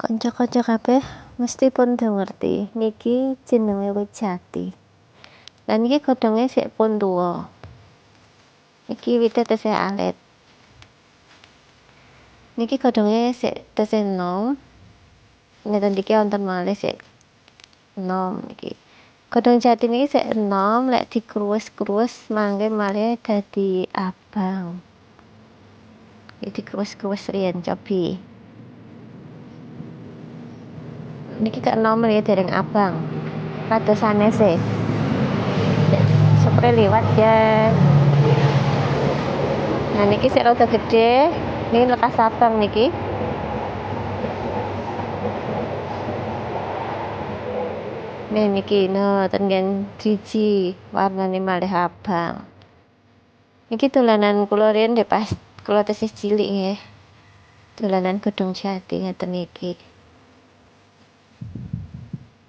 Kanca-kanca kabeh mesti pun ngerti niki jenenge wit jati. Lah niki godhonge sik pun tuwa. Iki wite tesih alit. Niki godhonge sik tesih enom. Ngeten iki wonten malih sik enom iki. Godhong jati niki sik enom, lek dikruwes-kruwes mangke malih dadi abang. Iki dikruwes-kruwes riyen cobi. Niki keenom ya dereng abang. Kados sanese. Spray liwat ya. Nah niki sik rada gede, niki lekas abang niki. Nih niki ten driji warnane malih abang. Niki dolanan kula riyen pas kula tesih cilik nggih. Dolanan godhong jati ngeten iki.